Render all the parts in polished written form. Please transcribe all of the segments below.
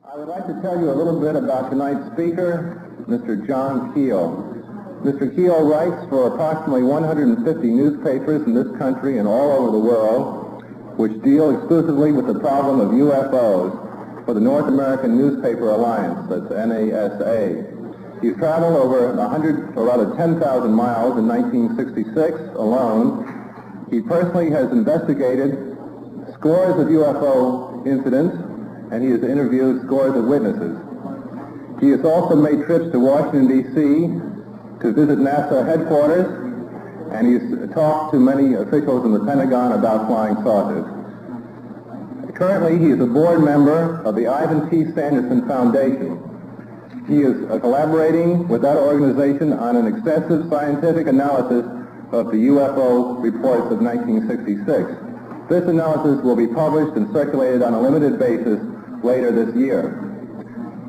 I would like to tell you a little bit about tonight's speaker, Mr. John Keel. Mr. Keel writes for approximately 150 newspapers in this country and all over the world, which deal exclusively with the problem of UFOs for the North American Newspaper Alliance, that's NASA. He's traveled over 10,000 miles in 1966 alone. He personally has investigated scores of UFO incidents, and he has interviewed scores of witnesses. He has also made trips to Washington, D.C. to visit NASA headquarters, and he's talked to many officials in the Pentagon about flying saucers. Currently, he is a board member of the Ivan T. Sanderson Foundation. He is collaborating with that organization on an extensive scientific analysis of the UFO reports of 1966. This analysis will be published and circulated on a limited basis later this year.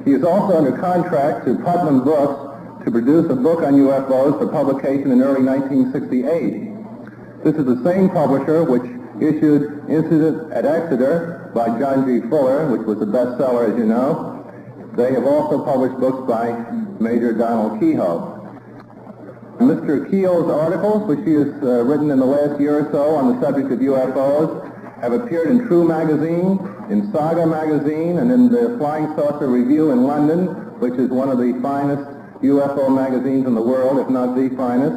He is also under contract to Putnam Books to produce a book on UFOs for publication in early 1968. This is the same publisher which issued Incident at Exeter by John G. Fuller, which was a bestseller, as you know. They have also published books by Major Donald Keyhoe. Mr. Keel's articles, which he has written in the last year or so on the subject of UFOs, have appeared in True Magazine, in Saga Magazine, and in the Flying Saucer Review in London, which is one of the finest UFO magazines in the world, if not the finest.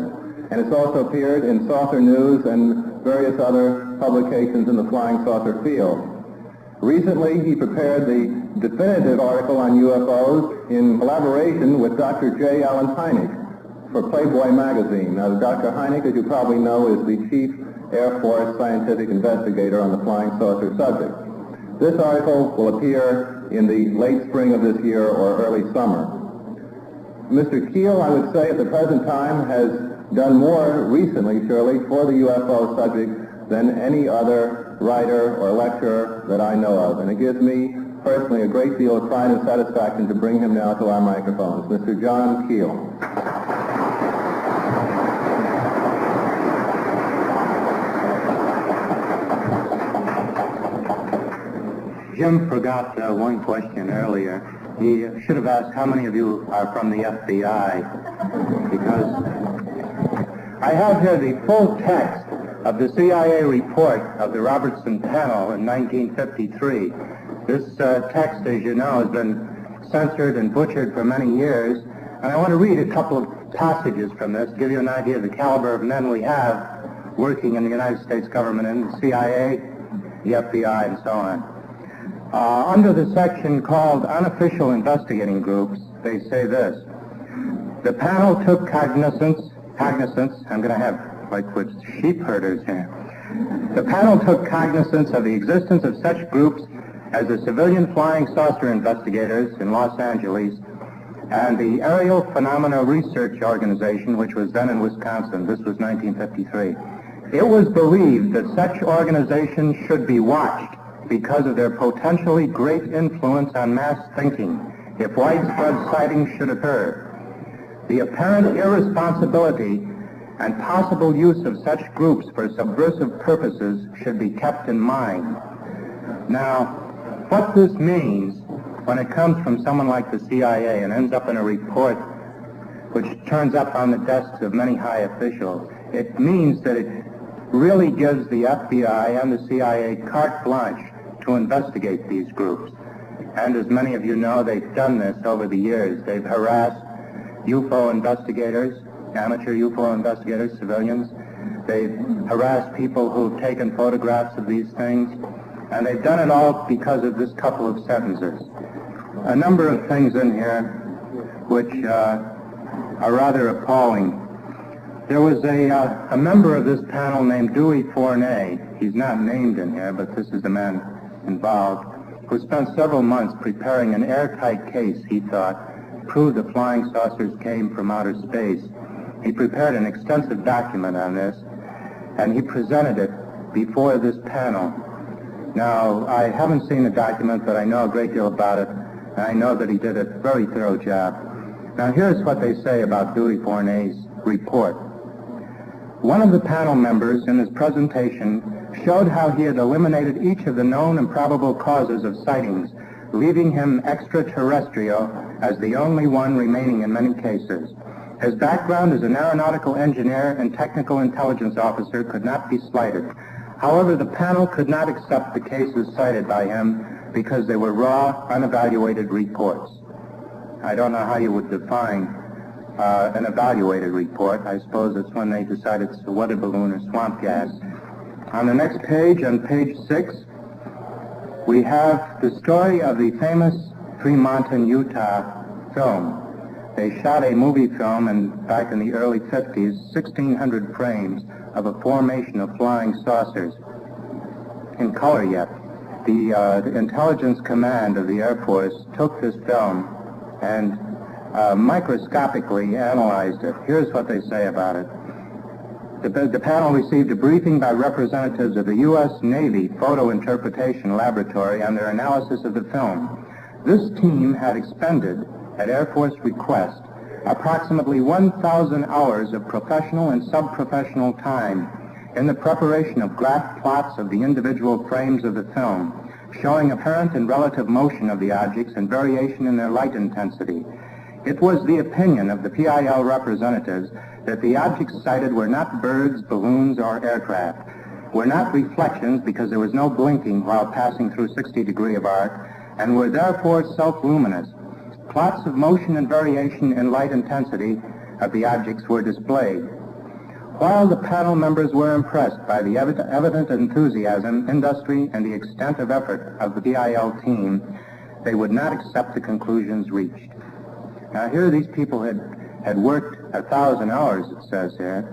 And it's also appeared in Saucer News and various other publications in the flying saucer field. Recently, he prepared the definitive article on UFOs in collaboration with Dr. J. Allen Hynek for Playboy magazine. Now, Dr. Hynek, as you probably know, is the chief Air Force scientific investigator on the flying saucer subject. This article will appear in the late spring of this year or early summer. Mr. Keel, I would say, at the present time, has done more recently, surely, for the UFO subject than any other writer or lecturer that I know of. And it gives me, personally, a great deal of pride and satisfaction to bring him now to our microphones. Mr. John Keel. Jim forgot one question earlier. He should have asked how many of you are from the FBI, because I have here the full text of the CIA report of the Robertson panel in 1953. This text, as you know, has been censored and butchered for many years, and I want to read a couple of passages from this, give you an idea of the caliber of men we have working in the United States government, in the CIA, the FBI, and so on. Under the section called Unofficial Investigating Groups, they say this: the panel took cognizance, I'm going to have like with sheep herders here. The panel took cognizance of the existence of such groups as the Civilian Flying Saucer Investigators in Los Angeles and the Aerial Phenomena Research Organization, which was then in Wisconsin. This was 1953. It was believed that such organizations should be watched because of their potentially great influence on mass thinking if widespread sightings should occur. The apparent irresponsibility and possible use of such groups for subversive purposes should be kept in mind. Now, what this means when it comes from someone like the CIA and ends up in a report which turns up on the desks of many high officials, it means that it really gives the FBI and the CIA carte blanche to investigate these groups. And as many of you know, they've done this over the years. They've harassed UFO investigators, amateur UFO investigators, civilians. They've harassed people who've taken photographs of these things, and they've done it all because of this couple of sentences. A number of things in here which are rather appalling. There was a member of this panel named Dewey Fournay. He's not named in here, but this is the man involved, who spent several months preparing an airtight case, he thought, proved the flying saucers came from outer space. He prepared an extensive document on this, and he presented it before this panel. Now, I haven't seen the document, but I know a great deal about it, and I know that he did a very thorough job. Now, here's what they say about Dewey Fournay's report. One of the panel members in his presentation showed how he had eliminated each of the known and probable causes of sightings leaving him extraterrestrial as the only one remaining in many cases. His background as an aeronautical engineer and technical intelligence officer could not be slighted. However, the panel could not accept the cases cited by him because they were raw, unevaluated reports. I don't know how you would define an evaluated report. I suppose it's when they decide it's a weather balloon or swamp gas. On the next page, on page 6, we have the story of the famous Fremont, Utah film. They shot a movie film back in the early 50s, 1,600 frames of a formation of flying saucers in color yet. The intelligence command of the Air Force took this film and microscopically analyzed it. Here's what they say about it. The panel received a briefing by representatives of the U.S. Navy Photo Interpretation Laboratory on their analysis of the film. This team had expended, at Air Force request, approximately 1,000 hours of professional and sub-professional time in the preparation of graph plots of the individual frames of the film, showing apparent and relative motion of the objects and variation in their light intensity. It was the opinion of the PIL representatives that the objects cited were not birds, balloons, or aircraft, were not reflections because there was no blinking while passing through 60 degrees of arc, and were therefore self-luminous. Plots of motion and variation in light intensity of the objects were displayed. While the panel members were impressed by the evident enthusiasm, industry, and the extent of effort of the PIL team, they would not accept the conclusions reached. Now here these people had worked 1,000 hours, it says here,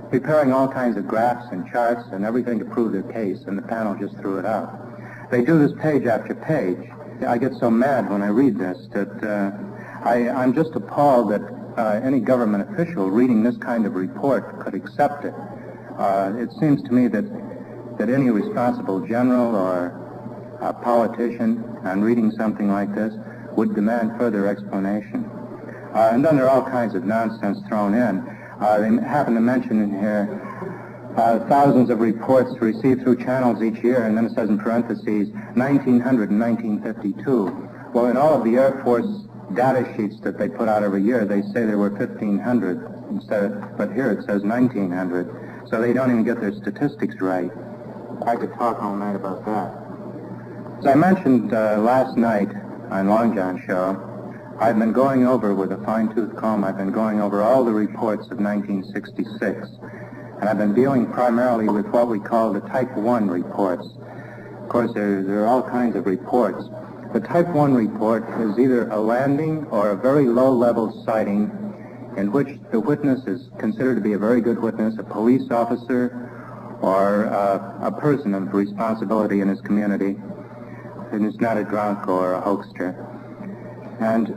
preparing all kinds of graphs and charts and everything to prove their case, and the panel just threw it out. They do this page after page. I get so mad when I read this that I'm just appalled that any government official reading this kind of report could accept it. It seems to me that any responsible general or a politician on reading something like this would demand further explanation. And then there are all kinds of nonsense thrown in. They happen to mention in here thousands of reports received through channels each year, and then it says in parentheses, 1,900 and 1952. Well, in all of the Air Force data sheets that they put out every year, they say there were 1,500, but here it says 1,900, so they don't even get their statistics right. I could talk all night about that. As I mentioned last night on Long John's show, I've been going over with a fine-tooth comb, I've been going over all the reports of 1966. And I've been dealing primarily with what we call the Type 1 reports. Of course, there are all kinds of reports. The Type 1 report is either a landing or a very low-level sighting in which the witness is considered to be a very good witness, a police officer or a person of responsibility in his community, and is not a drunk or a hoaxer. And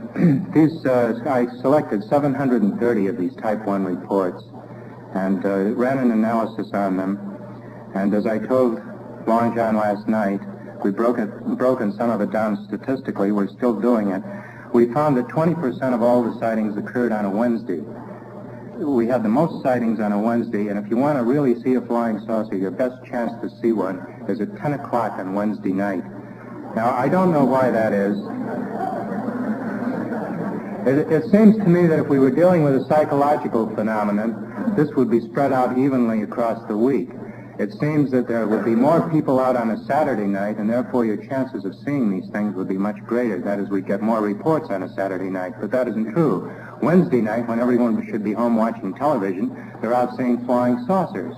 I selected 730 of these Type 1 reports and ran an analysis on them. And as I told Long John last night, we've broken some of it down statistically. We're still doing it. We found that 20% of all the sightings occurred on a Wednesday. We had the most sightings on a Wednesday, and if you want to really see a flying saucer, your best chance to see one is at 10 o'clock on Wednesday night. Now, I don't know why that is. It seems to me that if we were dealing with a psychological phenomenon, this would be spread out evenly across the week. It seems that there would be more people out on a Saturday night, and therefore your chances of seeing these things would be much greater. That is, we'd get more reports on a Saturday night, but that isn't true. Wednesday night, when everyone should be home watching television, they're out seeing flying saucers.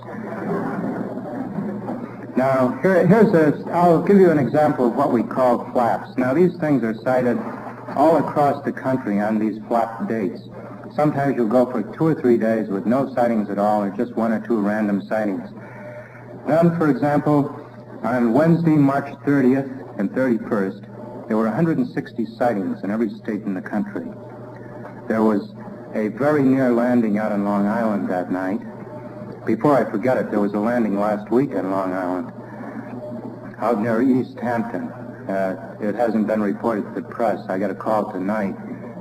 Now, I'll give you an example of what we call flaps. Now, these things are sighted all across the country on these flap dates. Sometimes you'll go for 2 or 3 days with no sightings at all, or just 1 or 2 random sightings. Then, for example, on Wednesday, March 30th and 31st, there were 160 sightings in every state in the country. There was a very near landing out on Long Island that night. Before I forget it, there was a landing last week on Long Island, out near East Hampton. It hasn't been reported to the press. I got a call tonight.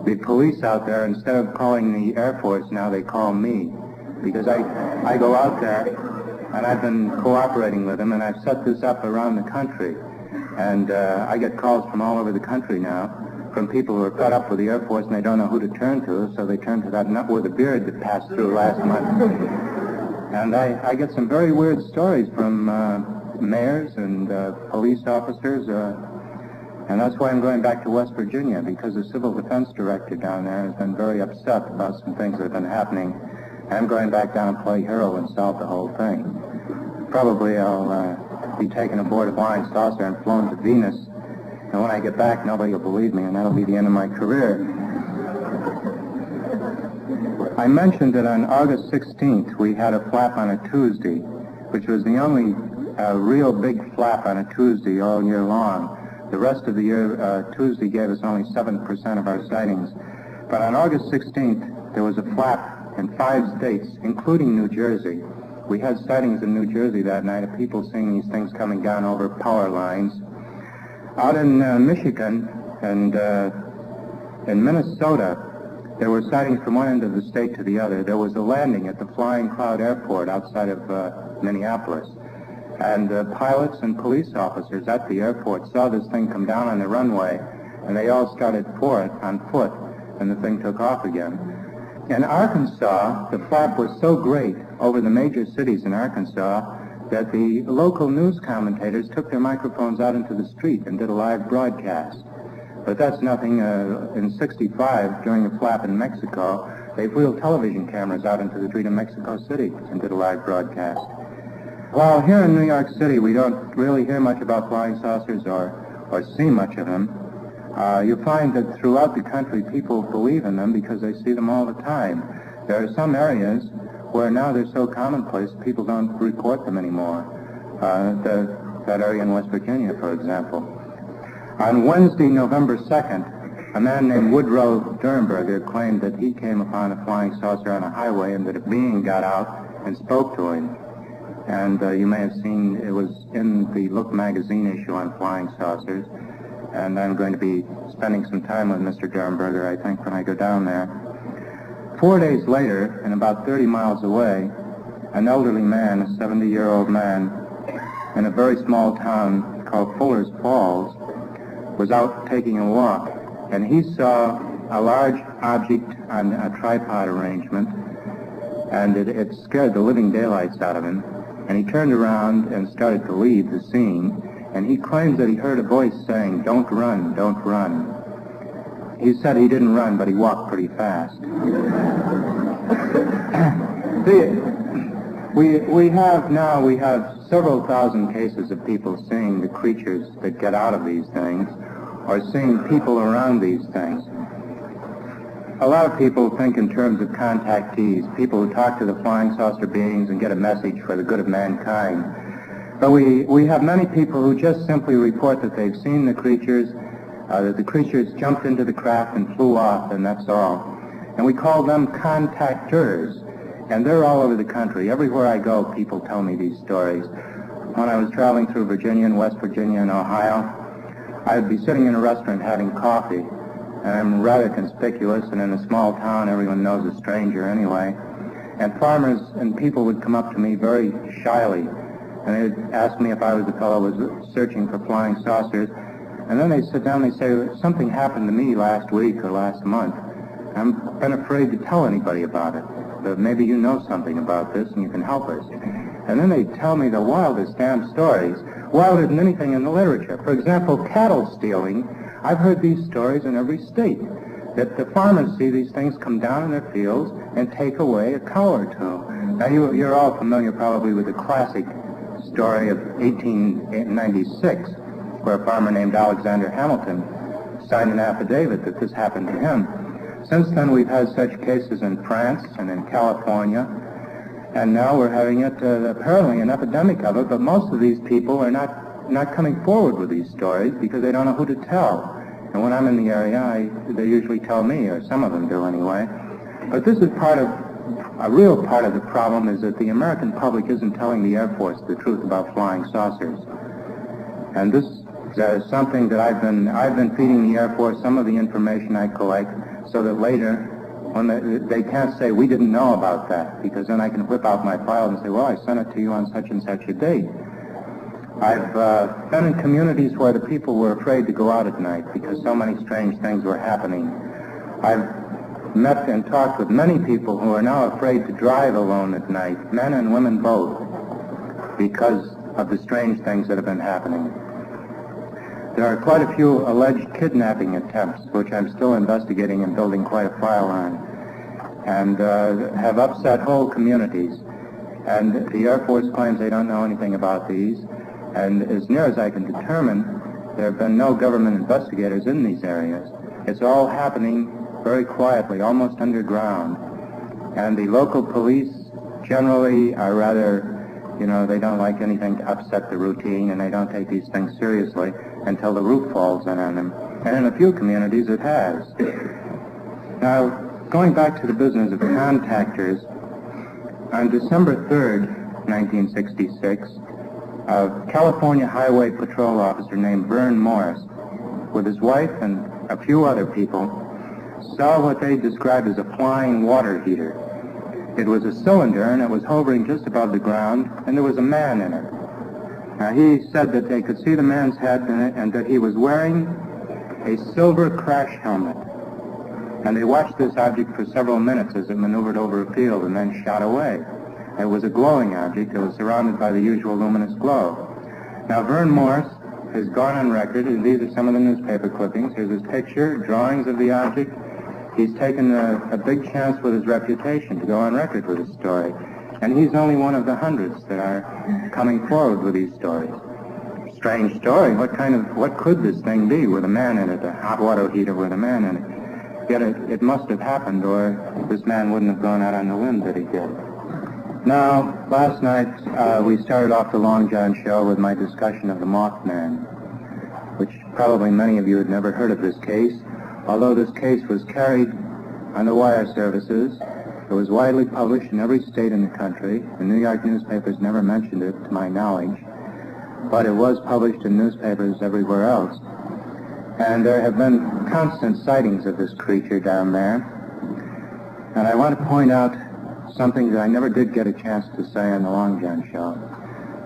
The police out there, instead of calling the Air Force now, they call me, because I go out there and I've been cooperating with them, and I've set this up around the country. And I get calls from all over the country now from people who are fed up with the Air Force and they don't know who to turn to, so they turn to that nut with a beard that passed through last month. And I get some very weird stories from mayors and police officers, and that's why I'm going back to West Virginia, because the civil defense director down there has been very upset about some things that have been happening. I'm going back down and play hero and solve the whole thing. Probably I'll be taken aboard a flying saucer and flown to Venus, and when I get back, nobody will believe me, and that'll be the end of my career. I mentioned that on August 16th, we had a flap on a Tuesday, which was the only real big flap on a Tuesday all year long. The rest of the year, Tuesday gave us only 7% of our sightings. But on August 16th, there was a flap in 5 states, including New Jersey. We had sightings in New Jersey that night of people seeing these things coming down over power lines. Out in Michigan and in Minnesota, there were sightings from one end of the state to the other. There was a landing at the Flying Cloud Airport outside of Minneapolis. And pilots and police officers at the airport saw this thing come down on the runway, and they all started for it on foot, and the thing took off again. In Arkansas, the flap was so great over the major cities in Arkansas that the local news commentators took their microphones out into the street and did a live broadcast. But that's nothing. In '65, during the flap in Mexico, they wheeled television cameras out into the street of Mexico City and did a live broadcast. Well, here in New York City, we don't really hear much about flying saucers or see much of them. You find that throughout the country, people believe in them because they see them all the time. There are some areas where now they're so commonplace, people don't report them anymore. That area in West Virginia, for example. On Wednesday, November 2nd, a man named Woodrow Sternberger claimed that he came upon a flying saucer on a highway and that a being got out and spoke to him. And you may have seen it was in the Look magazine issue on flying saucers. And I'm going to be spending some time with Mr. Sternberger, I think, when I go down there. 4 days later, and about 30 miles away, an elderly man, a 70-year-old man, in a very small town called Fuller's Falls, was out taking a walk, and he saw a large object on a tripod arrangement, and it scared the living daylights out of him, and he turned around and started to leave the scene, and he claims that he heard a voice saying, "Don't run, don't run." He said he didn't run, but he walked pretty fast. We have several thousand cases of people seeing the creatures that get out of these things, or seeing people around these things. A lot of people think in terms of contactees, people who talk to the flying saucer beings and get a message for the good of mankind. But we have many people who just simply report that they've seen the creatures, that the creatures jumped into the craft and flew off, and that's all. And we call them contactors, and they're all over the country. Everywhere I go, people tell me these stories. When I was traveling through Virginia and West Virginia and Ohio, I'd be sitting in a restaurant having coffee, and I'm rather conspicuous, and in a small town, everyone knows a stranger anyway. And farmers and people would come up to me very shyly, and they'd ask me if I was the fellow who was searching for flying saucers. And then they'd sit down and they'd say, "Something happened to me last week or last month. I've been afraid to tell anybody about it, but maybe you know something about this and you can help us." And then they'd tell me the wildest damn stories, wilder than anything in the literature. For example, cattle stealing. I've heard these stories in every state, that the farmers see these things come down in their fields and take away a cow or two. Now, you're all familiar probably with the classic story of 1896, where a farmer named Alexander Hamilton signed an affidavit that this happened to him. Since then, we've had such cases in France and in California, and now we're having it, apparently an epidemic of it, but most of these people are not coming forward with these stories because they don't know who to tell. And when I'm in the area, they usually tell me, or some of them do anyway. But this is a real part of the problem, is that the American public isn't telling the Air Force the truth about flying saucers. And this is something that I've been feeding the Air Force some of the information I collect, so that later, when they can't say, "We didn't know about that," because then I can whip out my file and say, "Well, I sent it to you on such and such a date." I've been in communities where the people were afraid to go out at night because so many strange things were happening. I've met and talked with many people who are now afraid to drive alone at night, men and women both, because of the strange things that have been happening. There are quite a few alleged kidnapping attempts, which I'm still investigating and building quite a file on, and have upset whole communities. And the Air Force claims they don't know anything about these, and as near as I can determine, there have been no government investigators in these areas. It's all happening very quietly, almost underground. And the local police generally are rather, they don't like anything to upset the routine, and they don't take these things seriously until the roof falls in on them. And in a few communities it has. Now, going back to the business of contactors, on December 3rd, 1966, a California Highway Patrol officer named Vern Morris, with his wife and a few other people, saw what they described as a flying water heater. It was a cylinder, and it was hovering just above the ground, and there was a man in it. Now, he said that they could see the man's head in it, and that he was wearing a silver crash helmet. And they watched this object for several minutes as it maneuvered over a field and then shot away. It was a glowing object. It was surrounded by the usual luminous glow. Now, Vern Morris has gone on record, and these are some of the newspaper clippings. Here's his picture, drawings of the object. He's taken a big chance with his reputation to go on record with his story. And he's only one of the hundreds that are coming forward with these stories. Strange story. What could this thing be with a man in it, a hot water heater with a man in it? Yet it must have happened, or this man wouldn't have gone out on the limb that he did. Now, last night we started off the Long John show with my discussion of the Mothman, which probably many of you had never heard of this case. Although this case was carried on the wire services, it was widely published in every state in the country. The New York newspapers never mentioned it, to my knowledge, but it was published in newspapers everywhere else. And there have been constant sightings of this creature down there. And I want to point out something that I never did get a chance to say on the Long John show.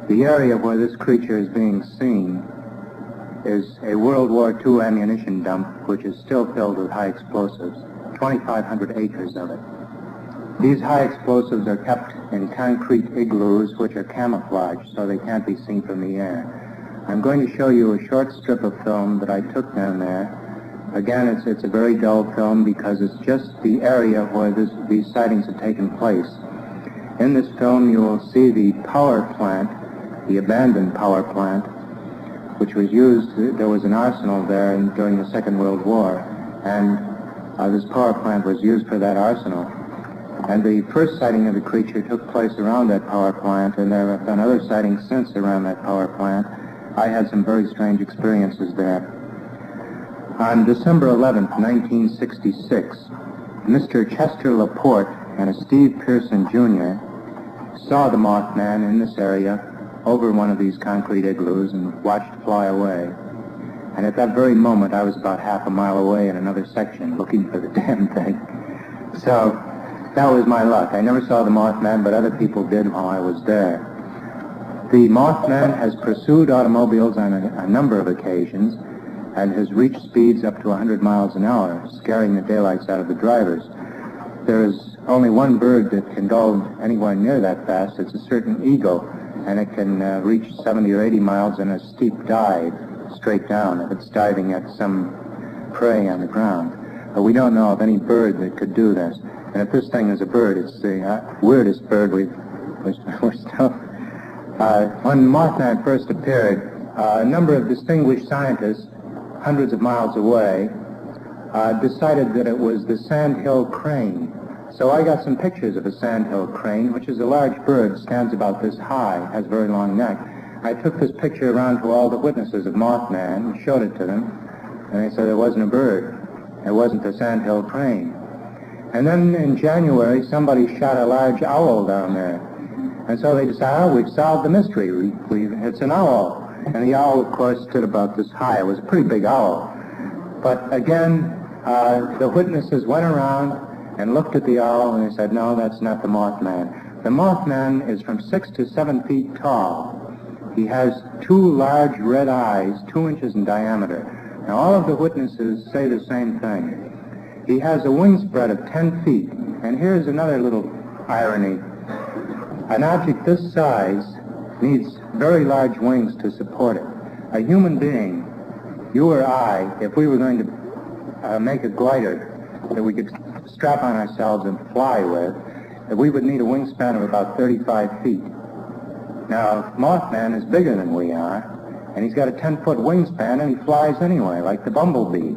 The area where this creature is being seen is a World War II ammunition dump, which is still filled with high explosives, 2,500 acres of it. These high explosives are kept in concrete igloos, which are camouflaged, so they can't be seen from the air. I'm going to show you a short strip of film that I took down there. Again, it's a very dull film because it's just the area where these sightings have taken place. In this film, you will see the power plant, the abandoned power plant, which was used. There was an arsenal there during the Second World War, and this power plant was used for that arsenal. And the first sighting of the creature took place around that power plant, and there have been other sightings since around that power plant. I had some very strange experiences there. On December 11th, 1966, Mr. Chester Laporte and a Steve Pearson Jr. saw the Mothman in this area over one of these concrete igloos and watched it fly away. And at that very moment, I was about half a mile away in another section looking for the damn thing. So that was my luck. I never saw the Mothman, but other people did while I was there. The Mothman has pursued automobiles on a number of occasions and has reached speeds up to 100 miles an hour, scaring the daylights out of the drivers. There is only one bird that can go anywhere near that fast. It's a certain eagle, and it can reach 70 or 80 miles in a steep dive straight down if it's diving at some prey on the ground. But we don't know of any bird that could do this. And if this thing is a bird, it's the weirdest bird we're still... When Mothman first appeared, a number of distinguished scientists, hundreds of miles away, decided that it was the sandhill crane. So I got some pictures of a sandhill crane, which is a large bird, stands about this high, has a very long neck. I took this picture around to all the witnesses of Mothman and showed it to them, and they said it wasn't a bird. It wasn't the sandhill crane. And then in January, somebody shot a large owl down there. And so they decided, we've solved the mystery. It's an owl. And the owl, of course, stood about this high. It was a pretty big owl. But again, the witnesses went around and looked at the owl, and they said, no, that's not the Mothman. The Mothman is from 6 to 7 feet tall. He has two large red eyes, 2 inches in diameter. Now, all of the witnesses say the same thing. He has a wingspread of 10 feet. And here's another little irony. An object this size needs very large wings to support it. A human being, you or I, if we were going to make a glider that we could strap on ourselves and fly with, we would need a wingspan of about 35 feet. Now, Mothman is bigger than we are, and he's got a 10-foot wingspan, and he flies anyway, like the bumblebee.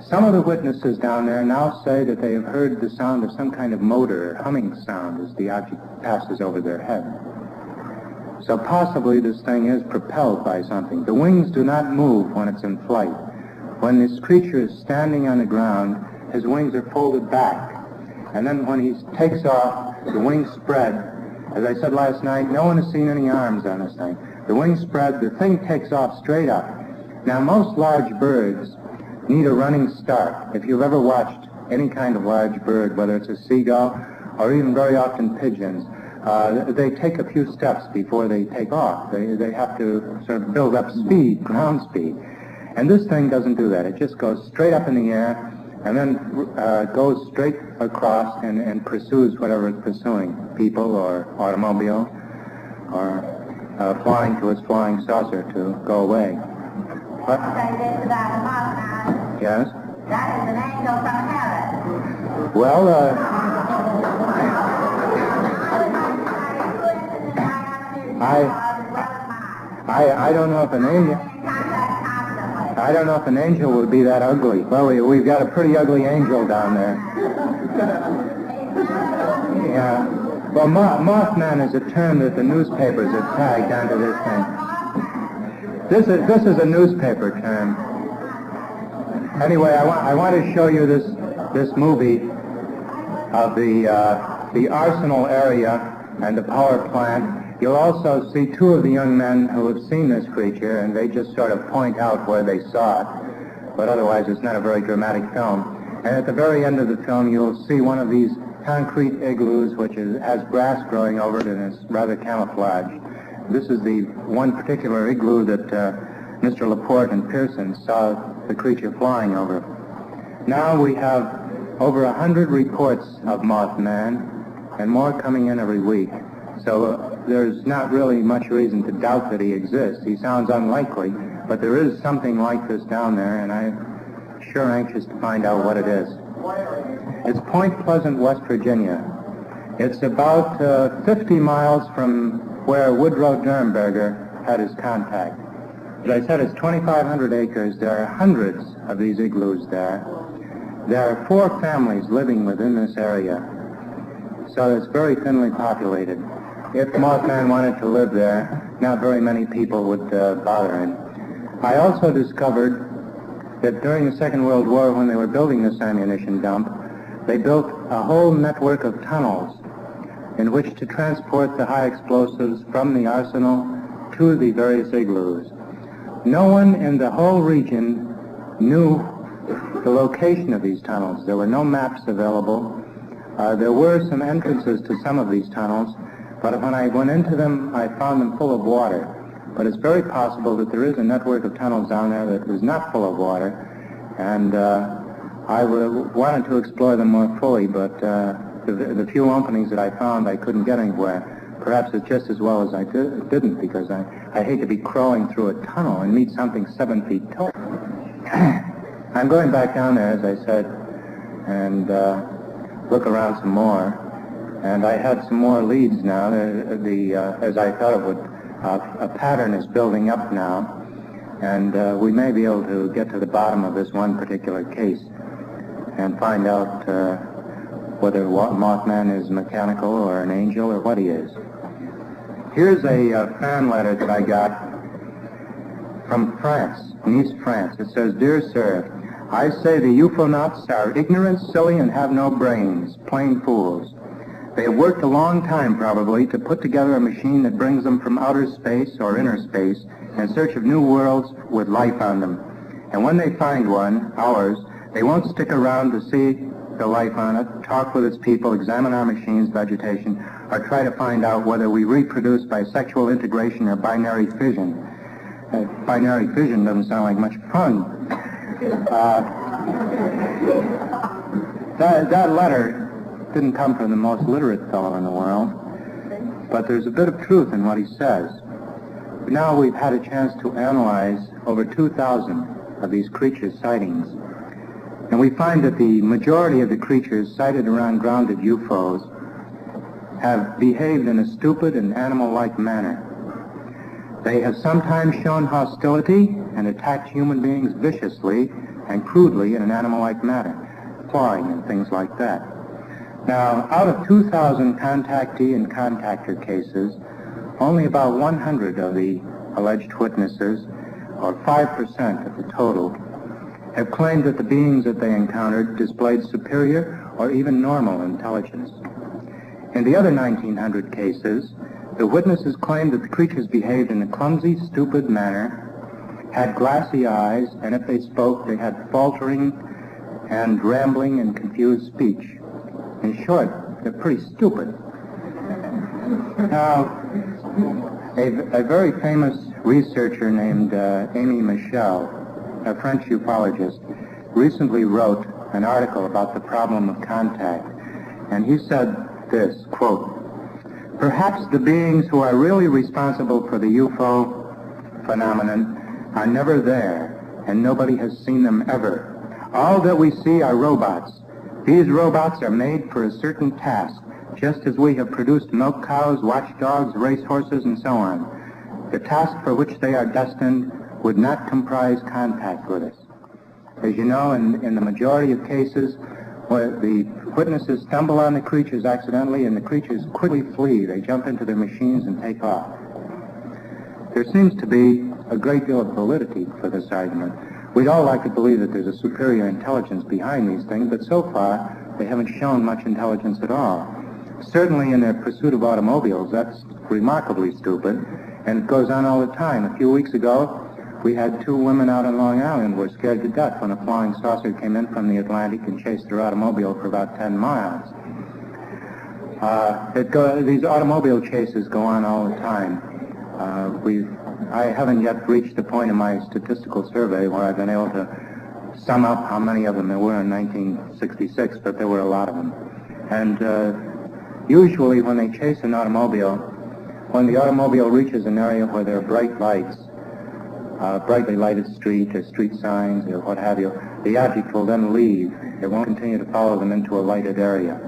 Some of the witnesses down there now say that they have heard the sound of some kind of motor or humming sound as the object passes over their head. So possibly this thing is propelled by something. The wings do not move when it's in flight. When this creature is standing on the ground, his wings are folded back. And then when he takes off, the wings spread. As I said last night, no one has seen any arms on this thing. The wings spread, the thing takes off straight up. Now, most large birds need a running start. If you've ever watched any kind of large bird, whether it's a seagull or even very often pigeons, they take a few steps before they take off. They have to sort of build up speed, ground speed. And this thing doesn't do that. It just goes straight up in the air and then goes straight across and pursues whatever it's pursuing, people or automobile, or flying to its flying saucer to go away. What? Yes? That is an angel from heaven. Well, I don't know if an angel... I don't know if an angel would be that ugly. Well, we've got a pretty ugly angel down there. Yeah. Well, Mothman is a term that the newspapers have tagged onto this thing. This is a newspaper term. Anyway, I want to show you this movie of the arsenal area and the power plant. You'll also see two of the young men who have seen this creature, and they just sort of point out where they saw it. But otherwise, it's not a very dramatic film. And at the very end of the film, you'll see one of these concrete igloos, which has grass growing over it, and it's rather camouflaged. This is the one particular igloo that Mr. Laporte and Pearson saw the creature flying over. Now we have over 100 reports of Mothman, and more coming in every week. So there's not really much reason to doubt that he exists. He sounds unlikely, but there is something like this down there, and I'm sure anxious to find out what it is. It's Point Pleasant, West Virginia. It's about 50 miles from where Woodrow Dernberger had his contact. As I said, it's 2,500 acres. There are hundreds of these igloos there. There are 4 families living within this area, so it's very thinly populated. If Mothman wanted to live there, not very many people would bother him. I also discovered that during the Second World War, when they were building this ammunition dump, they built a whole network of tunnels in which to transport the high explosives from the arsenal to the various igloos. No one in the whole region knew the location of these tunnels. There were no maps available. There were some entrances to some of these tunnels, but when I went into them, I found them full of water. But it's very possible that there is a network of tunnels down there that is not full of water, and I wanted to explore them more fully, but the few openings that I found, I couldn't get anywhere. Perhaps it's just as well as I didn't, because I hate to be crawling through a tunnel and meet something 7 feet tall. I'm going back down there, as I said, and look around some more. And I had some more leads now. As I thought it would, a pattern is building up now, and we may be able to get to the bottom of this one particular case and find out whether Mothman is mechanical or an angel or what he is. Here's a fan letter that I got from France, Nice, France. It says, "Dear Sir, I say the UFO-nauts are ignorant, silly, and have no brains, plain fools. They have worked a long time, probably, to put together a machine that brings them from outer space or inner space in search of new worlds with life on them. And when they find one, ours, they won't stick around to see the life on it, talk with its people, examine our machines, vegetation, or try to find out whether we reproduce by sexual integration or binary fission. Binary fission doesn't sound like much fun. That letter didn't come from the most literate fellow in the world, but there's a bit of truth in what he says. Now we've had a chance to analyze over 2,000 of these creatures' sightings, and we find that the majority of the creatures sighted around grounded UFOs have behaved in a stupid and animal-like manner. They have sometimes shown hostility and attacked human beings viciously and crudely in an animal-like manner, clawing and things like that. Now, out of 2,000 contactee and contactor cases, only about 100 of the alleged witnesses, or 5% of the total, have claimed that the beings that they encountered displayed superior or even normal intelligence. In the other 1,900 cases, the witnesses claimed that the creatures behaved in a clumsy, stupid manner, had glassy eyes, and if they spoke, they had faltering and rambling and confused speech. In short, they're pretty stupid. Now, a very famous researcher named Amy Michel, a French ufologist, recently wrote an article about the problem of contact, and he said this, quote, "Perhaps the beings who are really responsible for the UFO phenomenon are never there, and nobody has seen them ever. All that we see are robots. These robots are made for a certain task, just as we have produced milk cows, watchdogs, racehorses, and so on. The task for which they are destined would not comprise contact with us." As you know, in the majority of cases, where the witnesses stumble on the creatures accidentally and the creatures quickly flee. They jump into their machines and take off. There seems to be a great deal of validity for this argument. We'd all like to believe that there's a superior intelligence behind these things, but so far they haven't shown much intelligence at all. Certainly in their pursuit of automobiles, that's remarkably stupid, and it goes on all the time. A few weeks ago, we had 2 women out on Long Island who were scared to death when a flying saucer came in from the Atlantic and chased their automobile for about 10 miles. These automobile chases go on all the time. I haven't yet reached the point in my statistical survey where I've been able to sum up how many of them there were in 1966, but there were a lot of them. And usually when they chase an automobile, when the automobile reaches an area where there are bright lights, brightly lighted street or street signs or what have you, the object will then leave. It won't continue to follow them into a lighted area.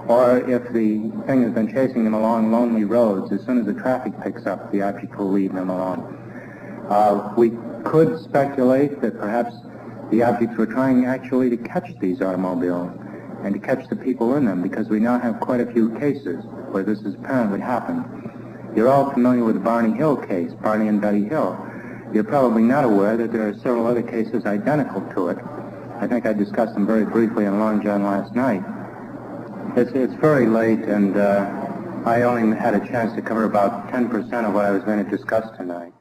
Or if the thing has been chasing them along lonely roads, as soon as the traffic picks up, the object will leave them alone. We could speculate that perhaps the objects were trying actually to catch these automobiles and to catch the people in them, because we now have quite a few cases where this has apparently happened. You're all familiar with the Barney Hill case, Barney and Betty Hill. You're probably not aware that there are several other cases identical to it. I think I discussed them very briefly in Long John last night. It's very late, and I only had a chance to cover about 10% of what I was going to discuss tonight.